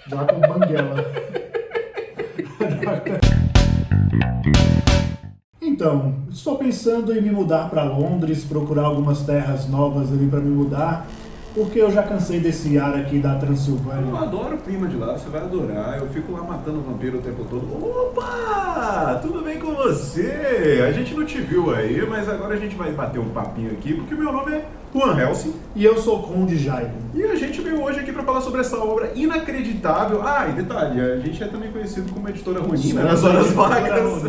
Já com Banguela. Então, estou pensando em me mudar para Londres, procurar algumas terras novas ali para me mudar, porque eu já cansei desse ar aqui da Transilvânia. Eu adoro o clima de lá, você vai adorar. Eu fico lá matando vampiro o tempo todo. Opa! Tudo bem com você? A gente não te viu aí, mas agora a gente vai bater um papinho aqui, porque meu nome é Juan Helsing. E eu sou o Conde Jairo. E a gente veio hoje aqui para falar sobre essa obra inacreditável. Ah, e detalhe, a gente é também conhecido como Editora Ronina nas horas vagas.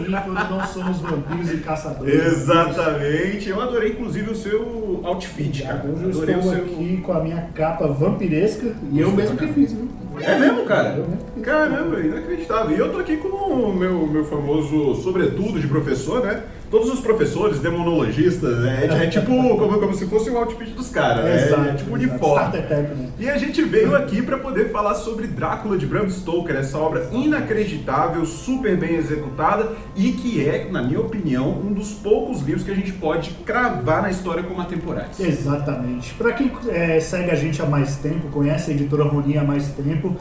Nós somos vampiros e caçadores. Exatamente. Eu adorei, inclusive, o seu outfit, cara. Hoje eu Adorei estou o seu... aqui com a minha capa vampiresca e eu mesmo que fiz, viu? É mesmo, cara? Eu mesmo fiz. Caramba, inacreditável. E eu tô aqui com o meu famoso sobretudo de professor, né? Todos os professores, demonologistas, é tipo como se fosse o outfit dos caras. É tipo uniforme. Né? E a gente veio aqui para poder falar sobre Drácula de Bram Stoker, essa obra inacreditável, super bem executada e que é, na minha opinião, um dos poucos livros que a gente pode cravar na história como atemporais. Exatamente. Para quem segue a gente há mais tempo, conhece a Editora Ronin há mais tempo,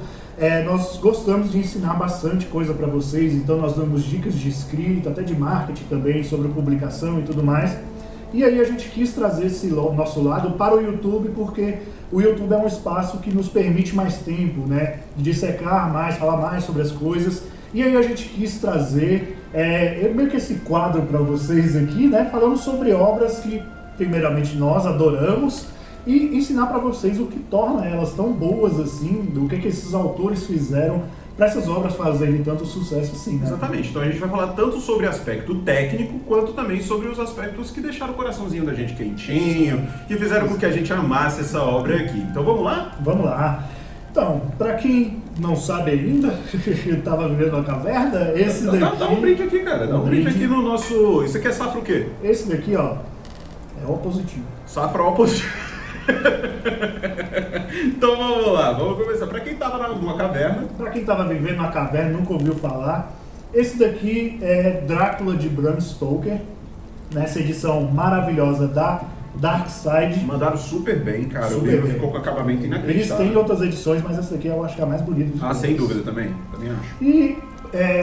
nós gostamos de ensinar bastante coisa para vocês, então nós damos dicas de escrita, até de marketing também, sobre publicação e tudo mais. E aí a gente quis trazer esse nosso lado para o YouTube, porque o YouTube é um espaço que nos permite mais tempo, né? De dissecar mais, falar mais sobre as coisas. E aí a gente quis trazer meio que esse quadro para vocês aqui, né? Falando sobre obras que, primeiramente, nós adoramos e ensinar para vocês o que torna elas tão boas assim, do que esses autores fizeram para essas obras fazerem tanto sucesso assim, né? Exatamente. Então a gente vai falar tanto sobre aspecto técnico, quanto também sobre os aspectos que deixaram o coraçãozinho da gente quentinho, que fizeram com que a gente amasse essa obra aqui. Então vamos lá? Vamos lá. Então, para quem não sabe ainda, eu tava vivendo na caverna, esse daqui... Dá um brinde aqui, cara. Dá um brinde aqui no nosso... Isso aqui é safra o quê? Esse daqui, ó, é O Positivo. Safra O Positivo. Então vamos lá, vamos começar. Para quem estava numa caverna... Para quem estava vivendo na caverna, nunca ouviu falar, esse daqui é Drácula de Bram Stoker, nessa edição maravilhosa da Dark Side. Mandaram super bem, cara. Super o livro bem. ficou com acabamento Eles inacreditável. têm outras edições, mas essa daqui eu acho que é a mais bonita de todas. Sem dúvida também acho. E,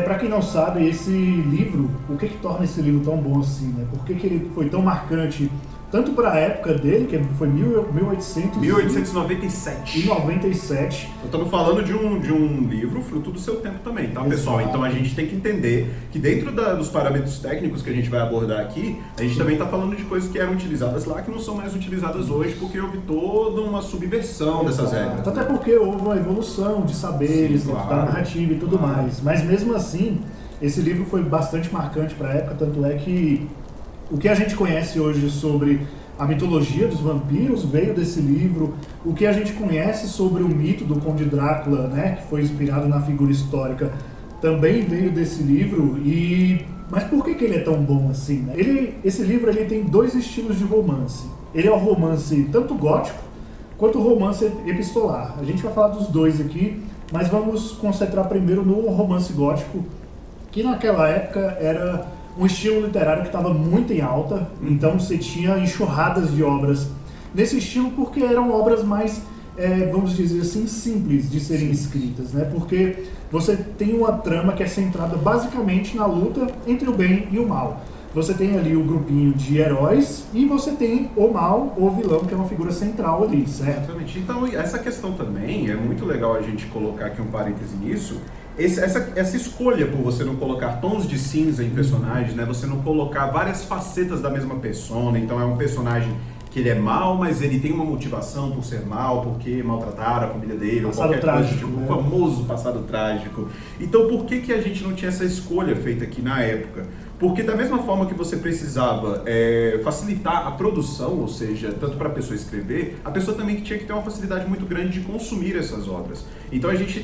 para quem não sabe, esse livro, o que torna esse livro tão bom assim, né? Por que ele foi tão marcante, tanto para a época dele, que foi 1897. 1897. Estamos falando de um livro fruto do seu tempo também, tá, pessoal? Exato. Então a gente tem que entender que dentro dos parâmetros técnicos que a gente vai abordar aqui, a gente também está falando de coisas que eram utilizadas lá que não são mais utilizadas hoje, porque houve toda uma subversão dessas regras. Até porque houve uma evolução de saberes, Sim, claro. da narrativa e tudo mais. Mas mesmo assim, esse livro foi bastante marcante para a época, tanto é que o que a gente conhece hoje sobre a mitologia dos vampiros veio desse livro. O que a gente conhece sobre o mito do Conde Drácula, né, que foi inspirado na figura histórica, também veio desse livro. Mas por que ele é tão bom assim, né? Esse livro ele tem dois estilos de romance. Ele é um romance tanto gótico quanto romance epistolar. A gente vai falar dos dois aqui, mas vamos concentrar primeiro no romance gótico, que naquela época era um estilo literário que estava muito em alta, então você tinha enxurradas de obras nesse estilo, porque eram obras mais, vamos dizer assim, simples de serem escritas, né? Porque você tem uma trama que é centrada basicamente na luta entre o bem e o mal. Você tem ali o grupinho de heróis e você tem o mal, o vilão, que é uma figura central ali, certo? Exatamente. Então essa questão também é muito legal a gente colocar aqui um parêntese nisso. Essa escolha por você não colocar tons de cinza em personagens, né? Você não colocar várias facetas da mesma persona. Então é um personagem que ele é mal, mas ele tem uma motivação por ser mal, porque maltrataram a família dele, Passado ou qualquer trágico, coisa, tipo, né? o famoso passado trágico. Então por que a gente não tinha essa escolha feita aqui na época? Porque da mesma forma que você precisava facilitar a produção, ou seja, tanto para a pessoa escrever, a pessoa também tinha que ter uma facilidade muito grande de consumir essas obras. Então a gente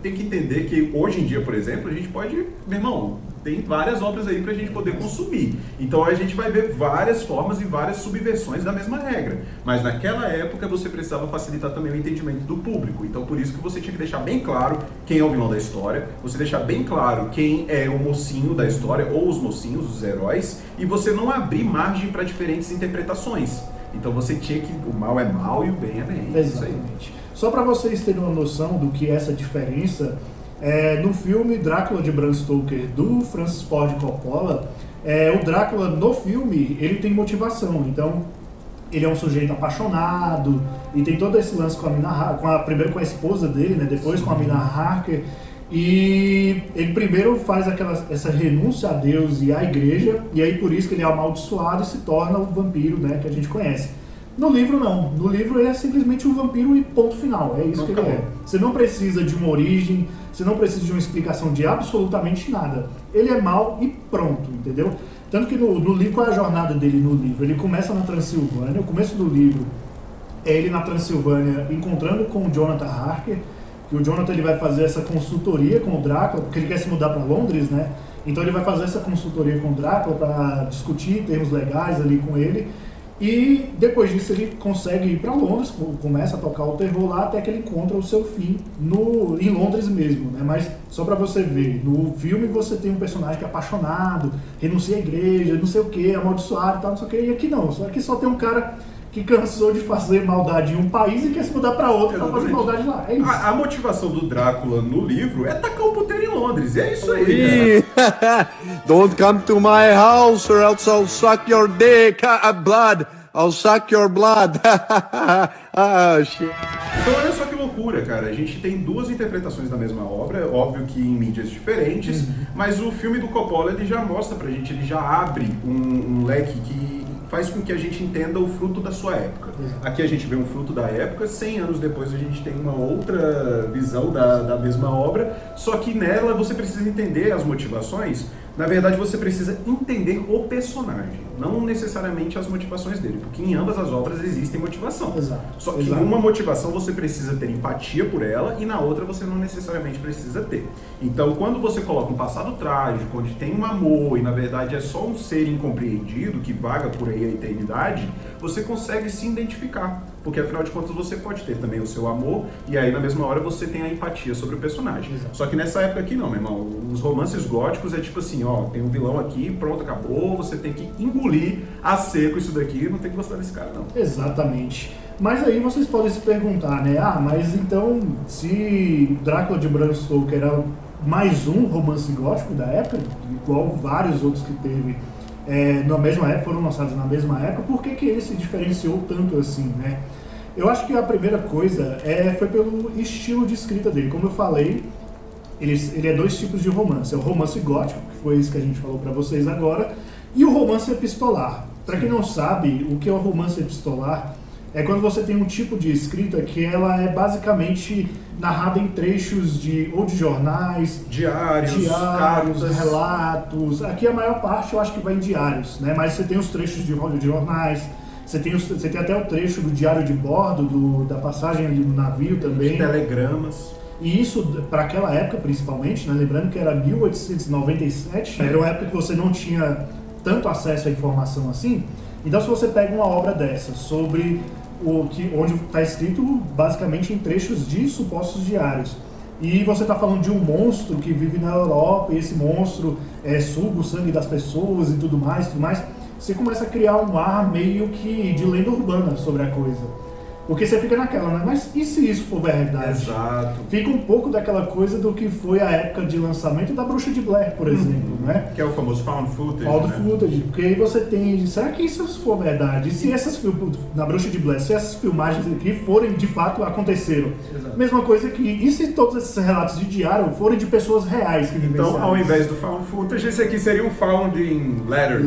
tem que entender que hoje em dia, por exemplo, a gente pode, meu irmão, tem várias obras aí para a gente poder consumir. Então a gente vai ver várias formas e várias subversões da mesma regra. Mas naquela época você precisava facilitar também o entendimento do público. Então por isso que você tinha que deixar bem claro quem é o vilão da história, você deixar bem claro quem é o mocinho da história, ou os mocinhos, os heróis, e você não abrir margem para diferentes interpretações. Então você tinha que... O mal é mal e o bem é bem. Exatamente. Só para vocês terem uma noção do que é essa diferença, no filme Drácula de Bram Stoker, do Francis Ford Coppola, o Drácula no filme, ele tem motivação. Então, ele é um sujeito apaixonado e tem todo esse lance com a Mina, primeiro com a esposa dele, né, depois com a Mina Harker. E ele primeiro faz essa renúncia a Deus e à igreja, e aí por isso que ele é amaldiçoado e se torna o vampiro, né, que a gente conhece. No livro não, no livro ele é simplesmente um vampiro e ponto final, é isso que ele é. Você não precisa de uma origem, você não precisa de uma explicação de absolutamente nada. Ele é mau e pronto, entendeu? Tanto que no livro, qual é a jornada dele no livro? Ele começa na Transilvânia, o começo do livro é ele na Transilvânia encontrando com o Jonathan Harker, que o Jonathan ele vai fazer essa consultoria com o Drácula, porque ele quer se mudar para Londres, né? Então ele vai fazer essa consultoria com o Drácula para discutir termos legais ali com ele. E depois disso ele consegue ir para Londres, começa a tocar o terror lá até que ele encontra o seu fim em Londres mesmo, né? Mas só para você ver, no filme você tem um personagem que é apaixonado, renuncia à igreja, não sei o que, amaldiçoado e tal, não sei o que, e aqui não, aqui só tem um cara que cansou de fazer maldade em um país e quer se mudar para outro para fazer maldade lá. É isso. A motivação do Drácula no livro é tacar o puteiro em Londres. E é isso aí, cara. Don't come to my house or else I'll suck your dick. Blood. I'll suck your blood. Shit. Então olha só que loucura, cara. A gente tem duas interpretações da mesma obra, óbvio que em mídias diferentes, mas o filme do Coppola ele já mostra pra gente, ele já abre um leque que faz com que a gente entenda o fruto da sua época. Aqui a gente vê um fruto da época, 100 anos depois a gente tem uma outra visão da mesma obra, só que nela você precisa entender as motivações. Na verdade, você precisa entender o personagem, não necessariamente as motivações dele, porque em ambas as obras existem motivação. Exato. Só que em uma motivação você precisa ter empatia por ela e na outra você não necessariamente precisa ter. Então, quando você coloca um passado trágico, onde tem um amor e na verdade é só um ser incompreendido que vaga por aí a eternidade, você consegue se identificar. Porque afinal de contas você pode ter também o seu amor e aí na mesma hora você tem a empatia sobre o personagem. Exato. Só que nessa época aqui não, meu irmão. Os romances góticos é tipo assim, ó, tem um vilão aqui, pronto, acabou, você tem que engolir a seco isso daqui, não tem que gostar desse cara não. Exatamente. Mas aí vocês podem se perguntar, né? Mas então se Drácula de Bram Stoker era mais um romance gótico da época, igual vários outros que teve na mesma época, foram lançados na mesma época, por que ele se diferenciou tanto assim, né? Eu acho que a primeira coisa foi pelo estilo de escrita dele. Como eu falei, ele é dois tipos de romance. É o romance gótico, que foi isso que a gente falou para vocês agora, e o romance epistolar. Para quem não sabe, o que é o romance epistolar é quando você tem um tipo de escrita que ela é basicamente narrada em trechos de jornais, diários, cartas, relatos. Aqui a maior parte eu acho que vai em diários, né? Mas você tem os trechos de jornais, você tem até o trecho do diário de bordo, da passagem ali no navio também. Os telegramas. E isso, para aquela época principalmente, né? Lembrando que era 1897, era uma época que você não tinha tanto acesso à informação assim. Então se você pega uma obra dessa, sobre onde está escrito basicamente em trechos de supostos diários, e você está falando de um monstro que vive na Europa, e esse monstro suga o sangue das pessoas e tudo mais, você começa a criar um ar meio que de lenda urbana sobre a coisa. Porque você fica naquela, né? Mas e se isso for verdade? Exato. Fica um pouco daquela coisa do que foi a época de lançamento da Bruxa de Blair, por exemplo, né? Que é o famoso found footage. Found né? footage, porque aí você tem, será que isso for verdade? E se na Bruxa de Blair, se essas filmagens aqui forem de fato aconteceram? Exato. Mesma coisa que, e se todos esses relatos de diário forem de pessoas reais que vivenciaram? Então, ao invés do found footage, esse aqui seria um founding letters.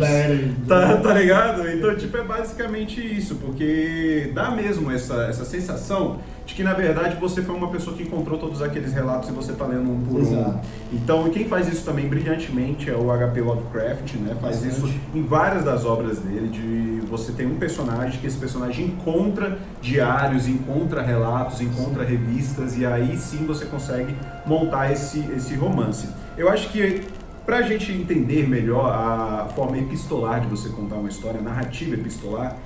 Tá ligado? Então, tipo, é basicamente isso, porque dá mesmo essa sensação de que, na verdade, você foi uma pessoa que encontrou todos aqueles relatos e você tá lendo um por um. Então, quem faz isso também brilhantemente é o H.P. Lovecraft, né? Faz isso em várias das obras dele, de você tem um personagem, que esse personagem encontra diários, encontra relatos, encontra revistas, e aí sim você consegue montar esse romance. Eu acho que pra gente entender melhor a forma epistolar de você contar uma história, a narrativa epistolar,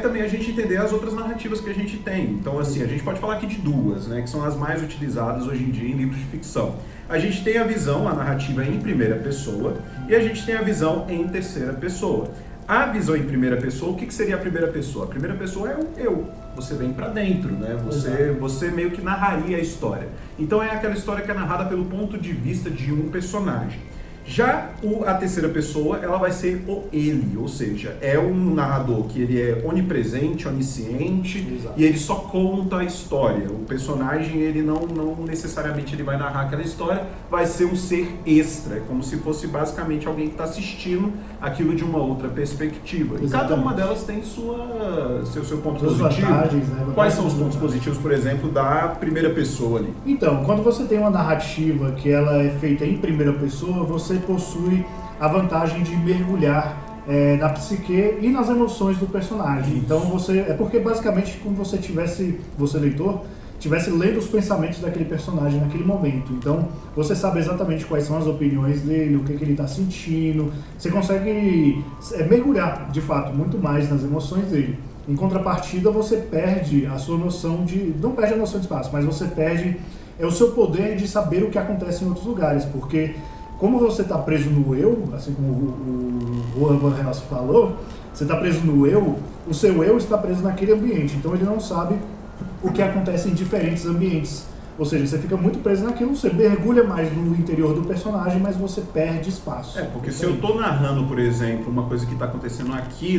também a gente entender as outras narrativas que a gente tem. Então, assim, a gente pode falar aqui de duas, né, que são as mais utilizadas hoje em dia em livros de ficção. A gente tem a visão, a narrativa em primeira pessoa, e a gente tem a visão em terceira pessoa. A visão em primeira pessoa, o que seria a primeira pessoa? A primeira pessoa é o eu. Você vem pra dentro, né? Você meio que narraria a história. Então é aquela história que é narrada pelo ponto de vista de um personagem. Já a terceira pessoa, ela vai ser o ele, ou seja, é um narrador que ele é onipresente, onisciente, Exato. e ele só conta a história. O personagem, ele não necessariamente ele vai narrar aquela história, vai ser um ser extra, é como se fosse basicamente alguém que está assistindo aquilo de uma outra perspectiva. E cada uma delas tem seu ponto positivo. Vantagens, né? Quais são os pontos positivos, por exemplo, da primeira pessoa ali? Então, quando você tem uma narrativa que ela é feita em primeira pessoa, você possui a vantagem de mergulhar na psique e nas emoções do personagem. Isso. Então é porque basicamente como você leitor, tivesse lendo os pensamentos daquele personagem naquele momento. Então você sabe exatamente quais são as opiniões dele, o que ele está sentindo. Você consegue mergulhar, de fato, muito mais nas emoções dele. Em contrapartida, você perde a sua noção não perde a noção de espaço, mas você perde o seu poder de saber o que acontece em outros lugares, porque como você está preso no eu, assim como o Juan Van Helsing falou, você está preso no eu, o seu eu está preso naquele ambiente, então ele não sabe o que acontece em diferentes ambientes. Ou seja, você fica muito preso naquilo, você mergulha mais no interior do personagem, mas você perde espaço. Porque se eu estou narrando, por exemplo, uma coisa que está acontecendo aqui,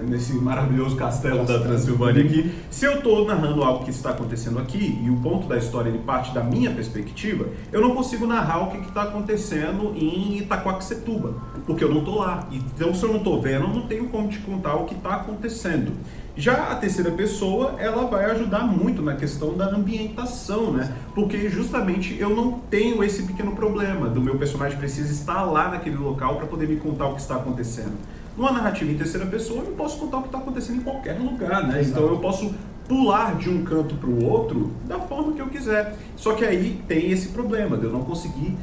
nesse maravilhoso castelo da Transilvânia aqui, se eu estou narrando algo que está acontecendo aqui, e o ponto da história ele parte da minha perspectiva, eu não consigo narrar o que está acontecendo em Itaquaquecetuba, porque eu não estou lá. Então, se eu não estou vendo, eu não tenho como te contar o que está acontecendo. Já a terceira pessoa, ela vai ajudar muito na questão da ambientação, né? Porque justamente eu não tenho esse pequeno problema do meu personagem precisa estar lá naquele local para poder me contar o que está acontecendo. Numa narrativa em terceira pessoa, eu posso contar o que está acontecendo em qualquer lugar, né? Exato. Então eu posso pular de um canto para o outro da forma que eu quiser. Só que aí tem esse problema de eu não conseguir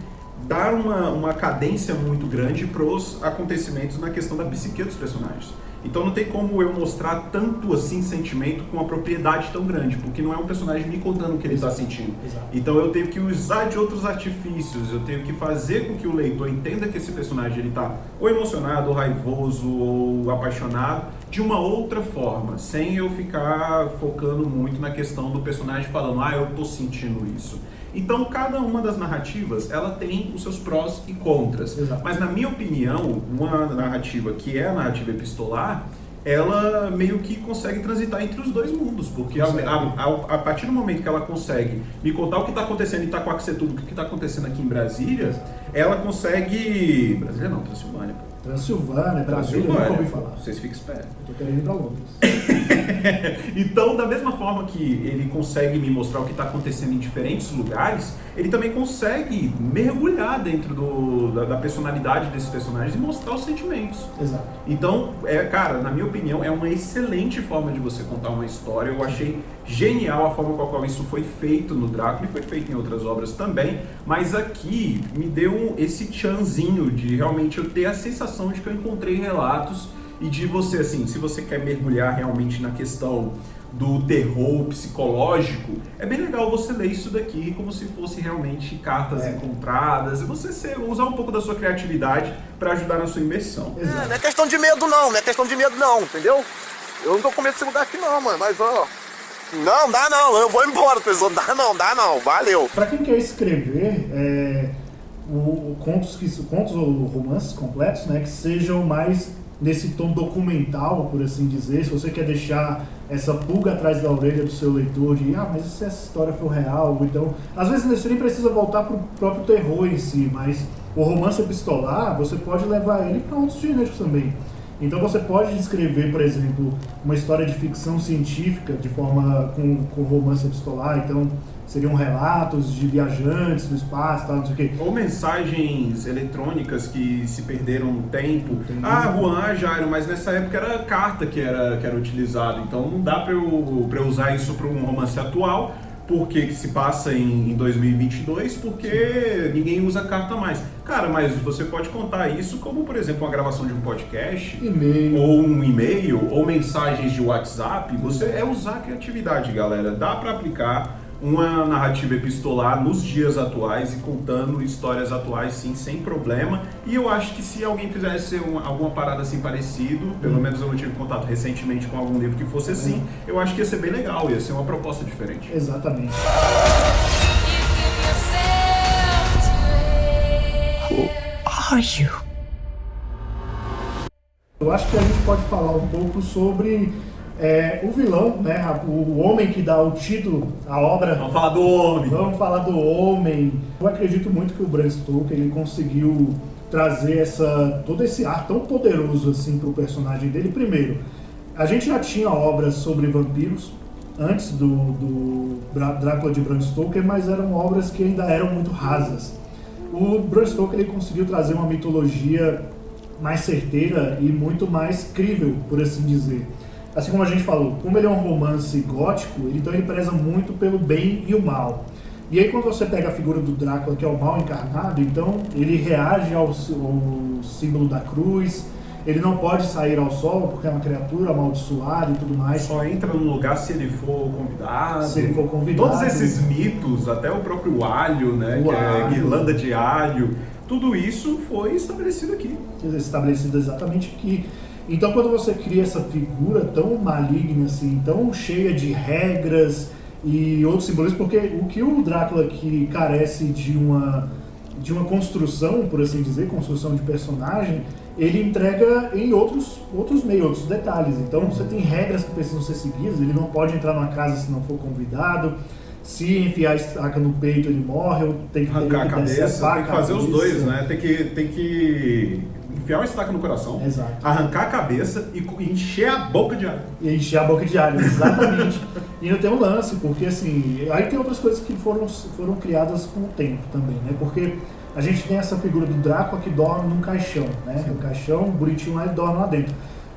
dar uma cadência muito grande para os acontecimentos na questão da psique dos personagens. Então não tem como eu mostrar tanto assim sentimento com uma propriedade tão grande, porque não é um personagem me contando o que ele está sentindo. Exato. Então eu tenho que usar de outros artifícios, eu tenho que fazer com que o leitor entenda que esse personagem ele está ou emocionado, ou raivoso, ou apaixonado, de uma outra forma, sem eu ficar focando muito na questão do personagem falando, eu estou sentindo isso. Então, cada uma das narrativas, ela tem os seus prós e contras. Exato. Mas, na minha opinião, uma narrativa que é a narrativa epistolar, ela meio que consegue transitar entre os dois mundos, porque a partir do momento que ela consegue me contar o que está acontecendo em Itaquaquecetuba, o que está acontecendo aqui em Brasília, ela consegue... Brasília não, Transilvânia. Brasília, eu nunca ouvi falar. Vocês fiquem espertos. Eu tô querendo ir pra Londres. Então, da mesma forma que ele consegue me mostrar o que está acontecendo em diferentes lugares, ele também consegue mergulhar dentro da personalidade desses personagens e mostrar os sentimentos. Exato. Então, cara, na minha opinião, é uma excelente forma de você contar uma história. Eu achei genial a forma com a qual isso foi feito no Drácula e foi feito em outras obras também, mas aqui me deu esse tchanzinho de realmente eu ter a sensação de que eu encontrei relatos e de você, assim, se você quer mergulhar realmente na questão do terror psicológico, é bem legal você ler isso daqui como se fosse realmente cartas encontradas e você usar um pouco da sua criatividade para ajudar na sua imersão. Não é questão de medo não é questão de medo não, entendeu? Eu não tô com medo desse lugar aqui não, mano, mas ó... Não, dá não, eu vou embora, pessoal, dá não, valeu. Para quem quer escrever contos ou romances completos, né, que sejam mais nesse tom documental, por assim dizer, se você quer deixar essa pulga atrás da orelha do seu leitor de mas se essa história for real, então às vezes você nem precisa voltar para o próprio terror em si, mas o romance epistolar você pode levar ele para outros gêneros também. Então você pode escrever, por exemplo, uma história de ficção científica de forma com romance epistolar, então seriam relatos de viajantes no espaço, tal, não sei o quê. Ou mensagens eletrônicas que se perderam no tempo. Juan, Jairo, mas nessa época era carta que era utilizado, então não dá para eu usar isso para um romance atual, porque que se passa em 2022, porque ninguém usa carta mais. Cara, mas você pode contar isso como, por exemplo, uma gravação de um podcast, ou um e-mail, ou mensagens de WhatsApp. Você usar a criatividade, galera. Dá para aplicar uma narrativa epistolar nos dias atuais e contando histórias atuais, sim, sem problema. E eu acho que se alguém fizesse alguma parada assim parecido, pelo menos eu não tive contato recentemente com algum livro que fosse assim, eu acho que ia ser bem legal, ia ser uma proposta diferente. Exatamente. Eu acho que a gente pode falar um pouco sobre o vilão, né? O homem que dá o título à obra. Vamos falar do homem. Vamos falar do homem. Eu acredito muito que o Bram Stoker ele conseguiu trazer todo esse ar tão poderoso assim para o personagem dele. Primeiro, a gente já tinha obras sobre vampiros antes do Drácula de Bram Stoker, mas eram obras que ainda eram muito rasas. O Bram Stoker ele conseguiu trazer uma mitologia mais certeira e muito mais crível, por assim dizer. Assim como a gente falou, como ele é um romance gótico, então ele preza muito pelo bem e o mal. E aí quando você pega a figura do Drácula, que é o mal encarnado, então ele reage ao símbolo da cruz, ele não pode sair ao sol porque é uma criatura amaldiçoada e tudo mais. Só entra no lugar se ele for convidado. Se ele for convidado. Todos esses mitos, até o próprio alho, né, é guirlanda de alho, tudo isso foi estabelecido aqui. Estabelecido exatamente aqui. Então quando você cria essa figura tão maligna, assim, tão cheia de regras e outros simbolismos, porque o que o Drácula que carece de uma construção, por assim dizer, construção de personagem, ele entrega em outros meios, outros detalhes. Então você tem regras que precisam ser seguidas, ele não pode entrar numa casa se não for convidado, se enfiar a estaca no peito ele morre, tem que arrancar a cabeça, tem que fazer os dois, né? Tem que enfiar uma estaca no coração, exato, arrancar a cabeça e encher a boca de alho. E encher a boca de alho, exatamente. E ainda tem um lance, porque assim, aí tem outras coisas que foram criadas com o tempo também, né? Porque a gente tem essa figura do Drácula que dorme num caixão, né? O caixão, bonitinho lá, ele dorme lá dentro.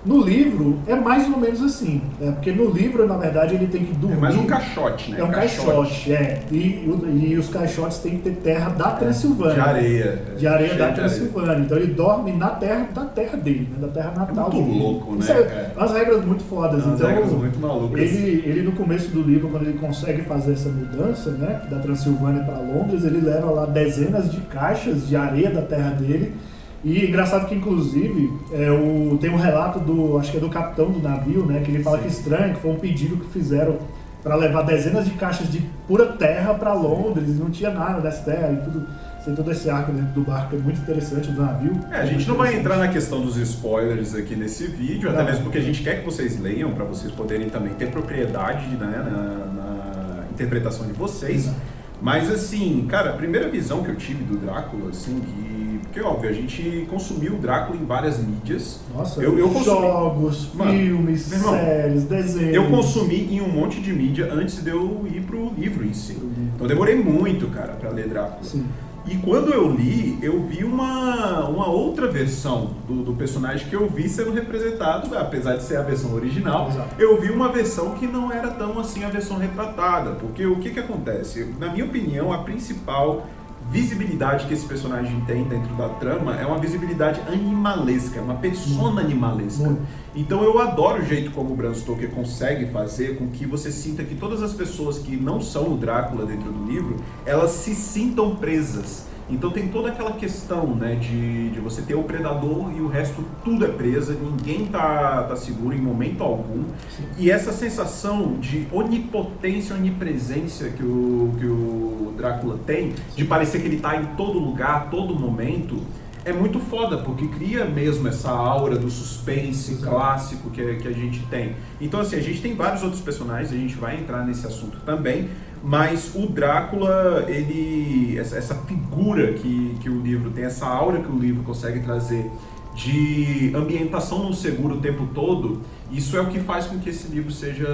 No livro, é mais ou menos assim, porque no livro, na verdade, ele tem que dormir... É mais um caixote, né? É um caixote, e os caixotes têm que ter terra da Transilvânia. De areia. De areia da Transilvânia. Então ele dorme na terra da terra dele, né? Da terra natal dele. Muito louco, né? Isso é umas regras muito fodas. Umas regras muito malucas. Ele, no começo do livro, quando ele consegue fazer essa mudança, né? Da Transilvânia para Londres, ele leva lá dezenas de caixas de areia da terra dele. E engraçado que, inclusive, tem um relato acho que é do capitão do navio, né, que ele fala que estranho, que foi um pedido que fizeram para levar dezenas de caixas de pura terra para Londres, e não tinha nada dessa terra, e tudo, tem todo esse arco dentro do barco, é muito interessante, do navio. A gente não vai entrar na questão dos spoilers aqui nesse vídeo, até mesmo porque a gente quer que vocês leiam, para vocês poderem também ter propriedade, né, na interpretação de vocês. Mas assim, cara, a primeira visão que eu tive do Drácula, assim, porque óbvio, a gente consumiu o Drácula em várias mídias. Nossa, eu consumi jogos, filmes, séries, desenhos. Eu consumi em um monte de mídia antes de eu ir pro livro em si. Então eu demorei muito, cara, pra ler Drácula. Sim. E quando eu li, eu vi uma outra versão do personagem que eu vi sendo representado, apesar de ser a versão original. Exato. Eu vi uma versão que não era tão assim a versão retratada, porque o que acontece? Na minha opinião, a principal visibilidade que esse personagem tem dentro da trama é uma visibilidade animalesca, é uma persona animalesca. Então eu adoro o jeito como o Bram Stoker consegue fazer com que você sinta que todas as pessoas que não são o Drácula dentro do livro, elas se sintam presas. Então tem toda aquela questão, né, de você ter o predador e o resto tudo é presa, ninguém tá seguro em momento algum. Sim. E essa sensação de onipotência, onipresença que o Drácula tem, de parecer que ele tá em todo lugar, a todo momento, é muito foda, porque cria mesmo essa aura do suspense clássico que a gente tem. Então assim, a gente tem vários outros personagens, a gente vai entrar nesse assunto também, mas o Drácula, essa figura que o livro tem, essa aura que o livro consegue trazer de ambientação no seguro o tempo todo, isso é o que faz com que esse livro seja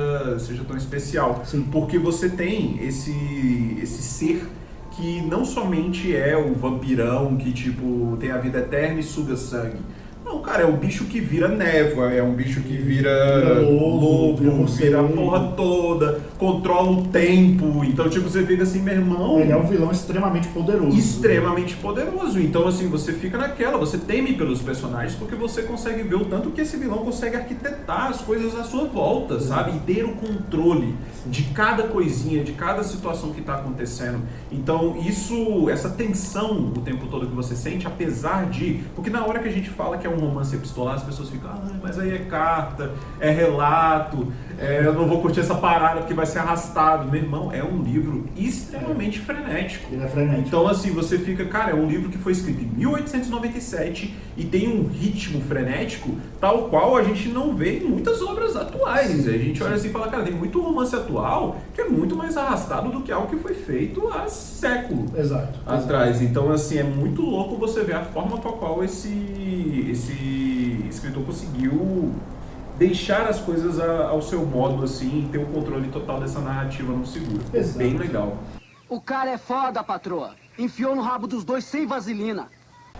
tão especial. Sim. Porque você tem esse ser que não somente é o vampirão que tipo tem a vida eterna e suga sangue. Não, cara, é um bicho que vira névoa, é um bicho que vira lobo, vira a porra toda, controla o tempo. Então, tipo, você fica assim, meu irmão... Ele é um vilão extremamente poderoso. Extremamente poderoso. Então, assim, você fica naquela, você teme pelos personagens porque você consegue ver o tanto que esse vilão consegue arquitetar as coisas à sua volta, sabe? E ter o controle de cada coisinha, de cada situação que está acontecendo. Então, essa tensão o tempo todo que você sente, apesar de... Porque na hora que a gente fala que é um romance epistolar, as pessoas ficam, mas aí é carta, é relato, eu não vou curtir essa parada porque vai ser arrastado. Meu irmão, é um livro extremamente frenético. Ele é frenético. Então, assim, você fica, cara, é um livro que foi escrito em 1897 e tem um ritmo frenético tal qual a gente não vê em muitas obras atuais. A gente olha assim e fala, cara, tem muito romance atual que é muito mais arrastado do que algo que foi feito há séculos atrás. Então, assim, é muito louco você ver a forma com a qual esse escritor conseguiu deixar as coisas ao seu modo, assim, e ter o controle total dessa narrativa no seguro. É bem legal. O cara é foda, patroa. Enfiou no rabo dos dois sem vaselina.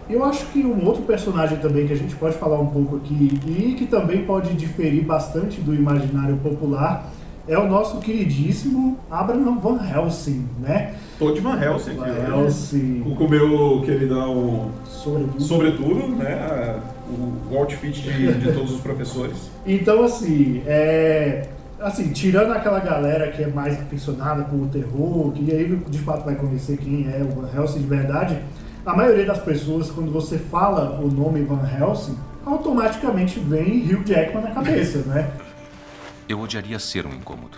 Eu acho que um outro personagem também que a gente pode falar um pouco aqui e que também pode diferir bastante do imaginário popular é o nosso queridíssimo Abraham Van Helsing, né? Tô de Van Helsing aqui, Van Helsing. Com o meu queridão sobretudo, né? O outfit de todos os professores. Então, assim, tirando aquela galera que é mais aficionada por terror, que aí de fato vai conhecer quem é o Van Helsing de verdade, a maioria das pessoas, quando você fala o nome Van Helsing, automaticamente vem Hugh Jackman na cabeça, né? Eu odiaria ser um incômodo.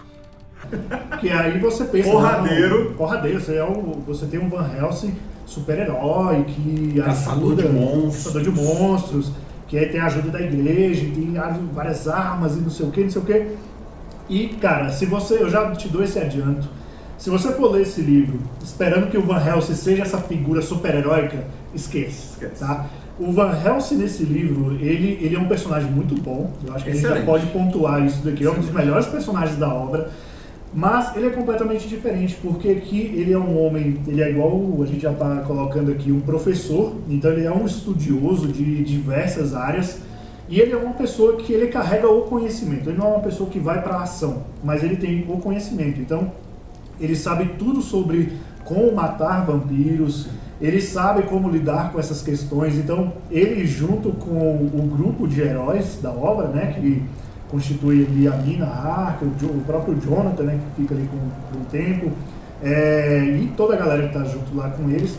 Que aí você pensa... Porradeiro. Porradeiro. Você tem um Van Helsing super-herói que Caçador de monstros, que aí tem a ajuda da igreja, tem várias armas e não sei o que. E, cara, eu já te dou esse adianto, se você for ler esse livro esperando que o Van Helsing seja essa figura super-heróica, esquece. Tá? O Van Helsing nesse livro, ele é um personagem muito bom, eu acho que a gente já pode pontuar isso daqui, é um dos melhores personagens da obra, mas ele é completamente diferente, porque aqui ele é um homem, ele é igual, a gente já está colocando aqui, um professor, então ele é um estudioso de diversas áreas, e ele é uma pessoa que ele carrega o conhecimento, ele não é uma pessoa que vai para a ação, mas ele tem o conhecimento, então ele sabe tudo sobre como matar vampiros, ele sabe como lidar com essas questões, então ele junto com o grupo de heróis da obra, né, que constitui ali a Mina Harker, o próprio Jonathan, né, que fica ali por um tempo, e toda a galera que está junto lá com eles,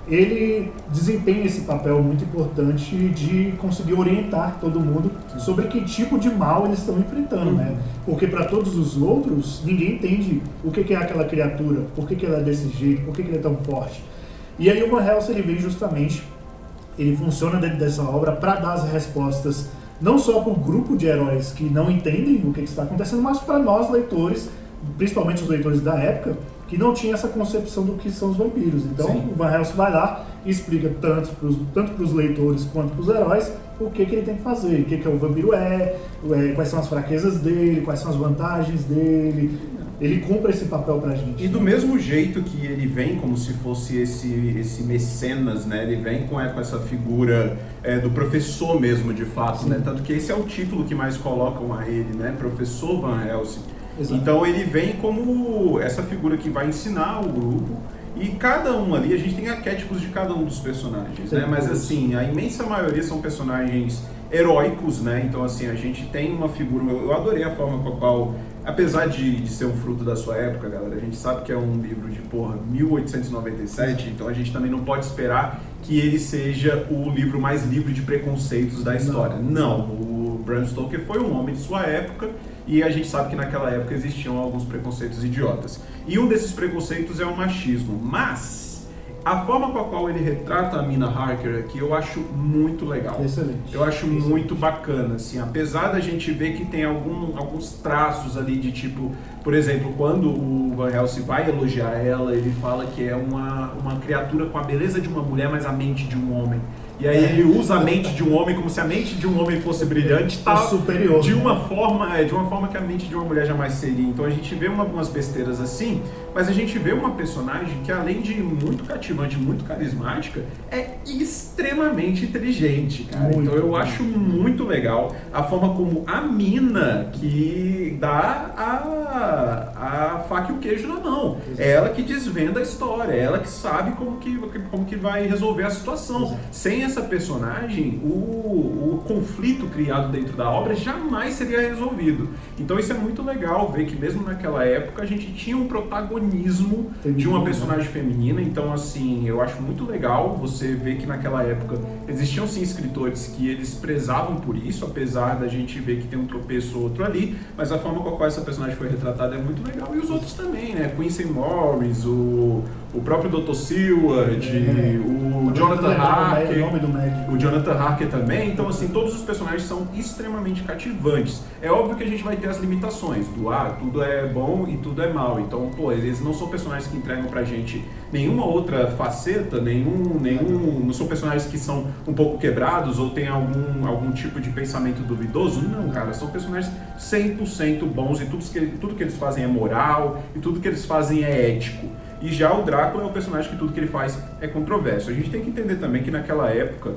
ele desempenha esse papel muito importante de conseguir orientar todo mundo sobre que tipo de mal eles estão enfrentando, né? Porque para todos os outros, ninguém entende o que é aquela criatura, por que ela é desse jeito, por que ele é tão forte. E aí o Van Helsing, ele vem justamente, ele funciona dentro dessa obra para dar as respostas não só para o grupo de heróis que não entendem o que está acontecendo, mas para nós leitores, principalmente os leitores da época, que não tinha essa concepção do que são os vampiros. Então, o Van Helsing vai lá e explica tanto para os leitores quanto para os heróis o que ele tem que fazer, o que o vampiro quais são as fraquezas dele, quais são as vantagens dele. Ele cumpre esse papel pra gente. E do mesmo jeito que ele vem como se fosse esse mecenas, né? Ele vem com essa figura do professor mesmo, de fato, né? Tanto que esse é o título que mais colocam a ele, né? Professor Van Helsing. Exato. Então ele vem como essa figura que vai ensinar o grupo, e cada um ali, a gente tem arquétipos de cada um dos personagens, né? Mas assim, a imensa maioria são personagens heróicos, né? Então assim, a gente tem uma figura, eu adorei a forma com a qual, apesar de ser um fruto da sua época, galera, a gente sabe que é um livro de 1897, então a gente também não pode esperar que ele seja o livro mais livre de preconceitos da história. Não, o Bram Stoker foi um homem de sua época, e a gente sabe que naquela época existiam alguns preconceitos idiotas. E um desses preconceitos é o machismo. Mas a forma com a qual ele retrata a Mina Harker aqui, eu acho muito legal. Excelente. Eu acho muito bacana, assim. Apesar da gente ver que tem alguns traços ali de tipo... Por exemplo, quando o Van Helsing vai elogiar ela, ele fala que é uma criatura com a beleza de uma mulher, mas a mente de um homem. E aí ele usa a mente de um homem como se a mente de um homem fosse brilhante, tá superior. de uma forma que a mente de uma mulher jamais seria. Então a gente vê algumas besteiras assim, mas a gente vê uma personagem que, além de muito cativante, muito carismática, é extremamente inteligente, cara. Então eu acho muito legal a forma como a mina que dá a faca e o queijo na mão. É ela que desvenda a história, é ela que sabe como que vai resolver a situação. Sem essa personagem, o conflito criado dentro da obra jamais seria resolvido. Então isso é muito legal, ver que mesmo naquela época a gente tinha um protagonismo de uma personagem feminina. Então assim, eu acho muito legal você ver que naquela época existiam sim escritores que eles prezavam por isso, apesar da gente ver que tem um tropeço ou outro ali, mas a forma com a qual essa personagem foi retratada é muito legal. E os outros também, né? Quincy Morris, o próprio Dr. Seward, o Jonathan Harker, o Jonathan Harker também. Então assim, todos os personagens são extremamente cativantes. É óbvio que a gente vai ter as limitações do tudo é bom e tudo é mal. Então, pô, eles não são personagens que entregam pra gente nenhuma outra faceta, não são personagens que são um pouco quebrados ou tem algum tipo de pensamento duvidoso. Não, cara, são personagens 100% bons e tudo que eles fazem é moral e tudo que eles fazem é ético. E já o Drácula é um personagem que tudo que ele faz é controverso. A gente tem que entender também que naquela época,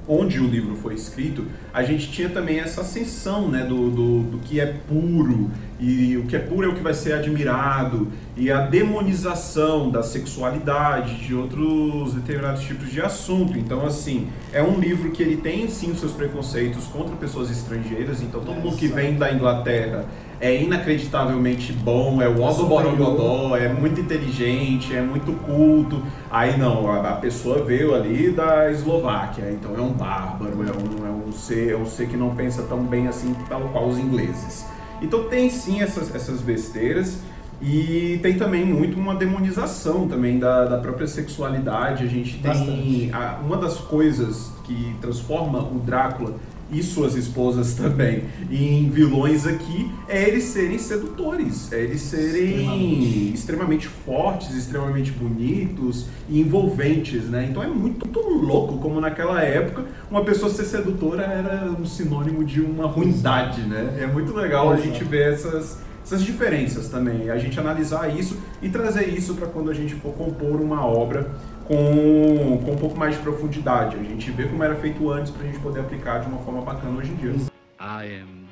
onde o livro foi escrito, a gente tinha também essa ascensão, né, do que é puro, e o que é puro é o que vai ser admirado, e a demonização da sexualidade, de outros determinados tipos de assunto. Então, assim, é um livro que ele tem, sim, os seus preconceitos contra pessoas estrangeiras. Então, todo mundo que vem da Inglaterra é inacreditavelmente bom, é o Oso Borogodó, é muito inteligente, é muito culto. Aí não, a pessoa veio ali da Eslováquia, então é um bárbaro, é um ser que não pensa tão bem assim, tal qual os ingleses. Então tem sim essas besteiras. E tem também muito uma demonização também da própria sexualidade. A gente tem uma das coisas que transforma o Drácula e suas esposas também em vilões aqui é eles serem sedutores, é eles serem extremamente fortes, extremamente bonitos e envolventes, né? Então é muito louco como naquela época uma pessoa ser sedutora era um sinônimo de uma ruindade, né? É muito legal a gente ver essas diferenças também, a gente analisar isso e trazer isso para quando a gente for compor uma obra com um pouco mais de profundidade. A gente vê como era feito antes para a gente poder aplicar de uma forma bacana hoje em dia. I am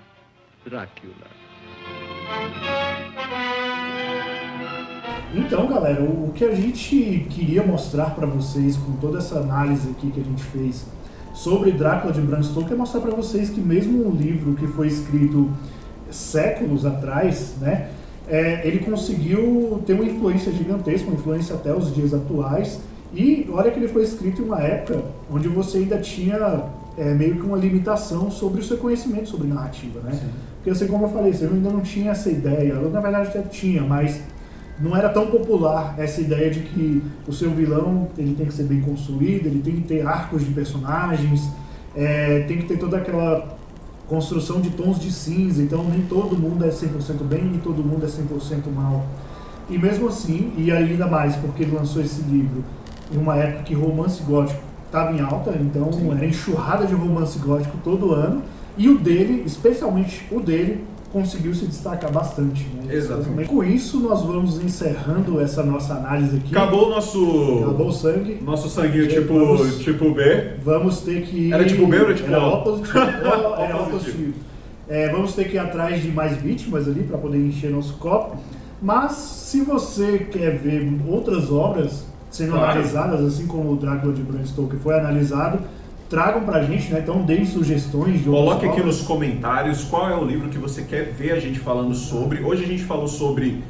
Drácula. Então, galera, o que a gente queria mostrar para vocês com toda essa análise aqui que a gente fez sobre Drácula de Bram Stoker é mostrar para vocês que mesmo um livro que foi escrito séculos atrás, né, ele conseguiu ter uma influência gigantesca, uma influência até os dias atuais. E olha que ele foi escrito em uma época onde você ainda tinha meio que uma limitação sobre o seu conhecimento sobre narrativa, né? Sim. Porque assim, como eu falei, você ainda não tinha essa ideia, eu, na verdade até tinha, mas não era tão popular essa ideia de que o seu vilão ele tem que ser bem construído, ele tem que ter arcos de personagens, tem que ter toda aquela construção de tons de cinza, então nem todo mundo é 100% bem, nem todo mundo é 100% mal. E mesmo assim, e ainda mais porque ele lançou esse livro em uma época que romance gótico estava em alta, então era enxurrada de romance gótico todo ano, e o dele, especialmente o dele, conseguiu se destacar bastante, né? Exatamente. Com isso, nós vamos encerrando essa nossa análise aqui. Acabou o sangue. Nosso sanguinho tipo B. Vamos ter que... Era tipo B ou era tipo O? Positivo. Era O positivo. Vamos ter que ir atrás de mais vítimas ali para poder encher nosso copo. Mas, se você quer ver outras obras sendo analisadas, assim como o Drácula de Bram Stoker foi analisado, tragam pra gente, né? Então deem sugestões de outras Coloque aqui obras. nos comentários qual é o livro que você quer ver a gente falando sobre. Hoje a gente falou sobre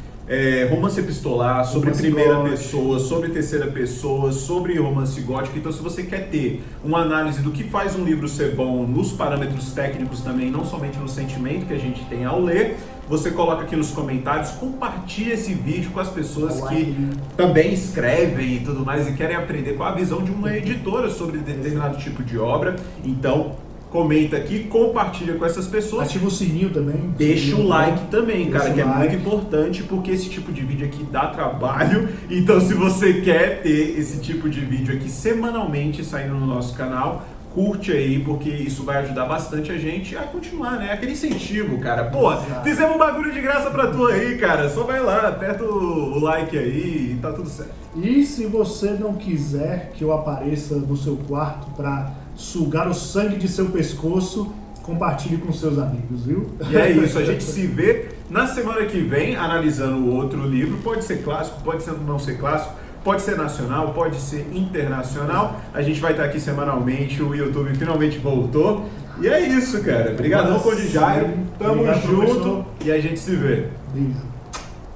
romance epistolar, sobre Romance primeira gótico. pessoa, sobre terceira pessoa, sobre romance gótico. Então, se você quer ter uma análise do que faz um livro ser bom nos parâmetros técnicos também, não somente no sentimento que a gente tem ao ler, você coloca aqui nos comentários, compartilha esse vídeo com as pessoas que também escrevem e tudo mais e querem aprender qual a visão de uma editora sobre determinado tipo de obra. Então, comenta aqui, compartilha com essas pessoas. Ativa o sininho também. Deixa o like também, cara, que é like. muito importante, porque esse tipo de vídeo aqui dá trabalho. Então, se você quer ter esse tipo de vídeo aqui semanalmente saindo no nosso canal, curte aí, porque isso vai ajudar bastante a gente a continuar, né? Aquele incentivo, cara. Pô, fizemos um bagulho de graça pra tu aí, cara. Só vai lá, aperta o like aí e tá tudo certo. E se você não quiser que eu apareça no seu quarto pra sugar o sangue de seu pescoço, compartilhe com seus amigos, viu? E é isso, a gente se vê na semana que vem analisando o outro livro. Pode ser clássico, pode ser não ser clássico, pode ser nacional, pode ser internacional. A gente vai estar aqui semanalmente, o YouTube finalmente voltou. E é isso, cara. Obrigadão, Conde Jairo. Tamo Obrigado, junto professor. e a gente se vê. Beijo.